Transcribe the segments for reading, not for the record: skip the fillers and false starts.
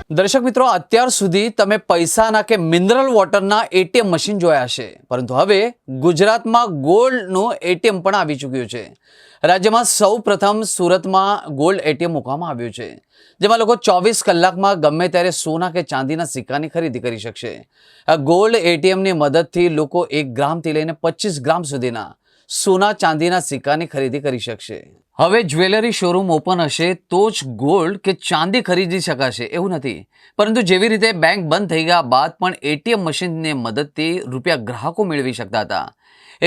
દર્શક મિત્રો, અત્યાર સુધી તમે પૈસાના કે મિનરલ વોટરના એટીએમ મશીન જોયા હશે, પરંતુ હવે ગુજરાતમાં ગોલ્ડનું એટીએમ પણ આવી ચૂક્યું છે. રાજ્યમાં સૌ પ્રથમ સુરતમાં ગોલ્ડ એટીએમ મૂકવામાં આવ્યું છે, જેમાં લોકો 24 કલાકમાં ગમે ત્યારે સોના કે ચાંદીના સિક્કાની ખરીદી કરી શકશે. આ ગોલ્ડ એટીએમની મદદથી લોકો 1 ગ્રામથી લઈને 25 ગ્રામ સુધીના સોના ચાંદીના સિક્કાની ખરીદી કરી શકશે. હવે જ્વેલરી શોરૂમ ઓપન હશે તો જ ગોલ્ડ કે ચાંદી ખરીદી શકાશે એવું નથી, પરંતુ જેવી રીતે બેંક બંધ થઈ ગયા બાદ પણ એટીએમ મશીનની મદદથી રૂપિયા ગ્રાહકો મેળવી શકતા હતા,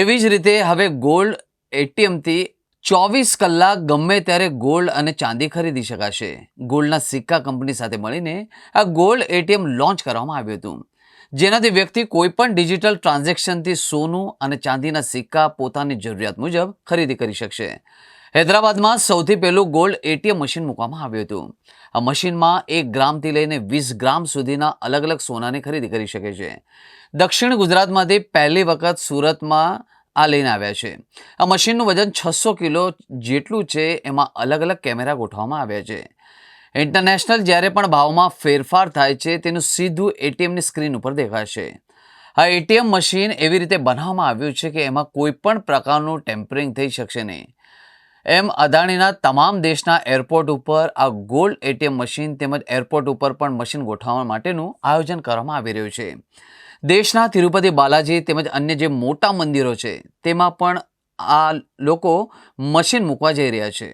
એવી જ રીતે હવે ગોલ્ડ એટીએમથી 24 કલાક ગમે ત્યારે ગોલ્ડ અને ચાંદી ખરીદી શકાશે. ગોલ્ડના સિક્કા કંપની સાથે મળીને આ ગોલ્ડ એટીએમ લોન્ચ કરવામાં આવ્યું હતું, જેનાથી વ્યક્તિ કોઈપણ ડિજિટલ ટ્રાન્ઝેક્શનથી સોનું અને ચાંદીના સિક્કા પોતાની જરૂરિયાત મુજબ ખરીદી કરી શકશે. હૈદરાબાદમાં સૌથી પહેલું ગોલ્ડ એટીએમ મશીન મૂકવામાં આવ્યું હતું. આ મશીનમાં 1 ગ્રામથી લઈને 20 ગ્રામ સુધીના અલગ અલગ સોનાની ખરીદી કરી શકે છે. દક્ષિણ ગુજરાતમાંથી પહેલી વખત સુરતમાં આ લઈને આવ્યા છે. આ મશીનનું વજન 600 કિલો જેટલું છે. એમાં અલગ અલગ કેમેરા ગોઠવવામાં આવ્યા છે. ઇન્ટરનેશનલ જ્યારે પણ ભાવમાં ફેરફાર થાય છે તેનું સીધું એટીએમની સ્ક્રીન ઉપર દેખાશે. આ એટીએમ મશીન એવી રીતે બનાવવામાં આવ્યું છે કે એમાં કોઈ પણ પ્રકારનું ટેમ્પરિંગ થઈ શકશે નહીં. એમ અદાણીના તમામ દેશના એરપોર્ટ ઉપર આ ગોલ્ડ એટીએમ મશીન તેમજ એરપોર્ટ ઉપર પણ મશીન ગોઠવવા માટેનું આયોજન કરવામાં આવી રહ્યું છે. દેશના તિરુપતિ બાલાજી તેમજ અન્ય જે મોટા મંદિરો છે તેમાં પણ આ લોકો મશીન મૂકવા જઈ રહ્યા છે.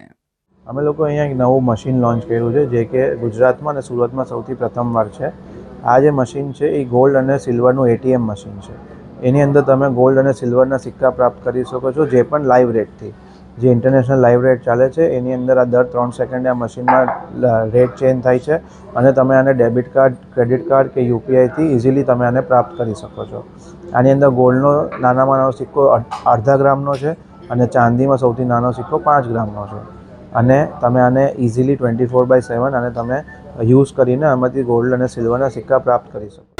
અમે લોકો અહીંયા એક નવું મશીન લોન્ચ કર્યું છે, જે કે ગુજરાતમાં અને સુરતમાં સૌથી પ્રથમવાર છે. આ જે મશીન છે એ ગોલ્ડ અને સિલ્વરનું એટીએમ મશીન છે. એની અંદર તમે ગોલ્ડ અને સિલ્વરના સિક્કા પ્રાપ્ત કરી શકો છો, જે પણ લાઈવ રેટથી. જે ઇન્ટરનેશનલ લાઈવ રેટ ચાલે છે એની અંદર આ દર 3 સેકન્ડે આ મશીનમાં રેટ ચેન્જ થાય છે અને તમે આને ડેબિટ કાર્ડ, ક્રેડિટ કાર્ડ કે યુપીઆઈથી ઇઝીલી તમે આને પ્રાપ્ત કરી શકો છો. આની અંદર ગોલ્ડનો નાનામાં નાનો સિક્કો 0.5 ગ્રામનો છે અને ચાંદીમાં સૌથી નાનો સિક્કો 5 ગ્રામનો છે. અને તમે આને ઇઝીલી 24/7 અને તમે યુઝ કરીને આમાંથી ગોલ્ડ અને સિલ્વરના સિક્કા પ્રાપ્ત કરી શકો.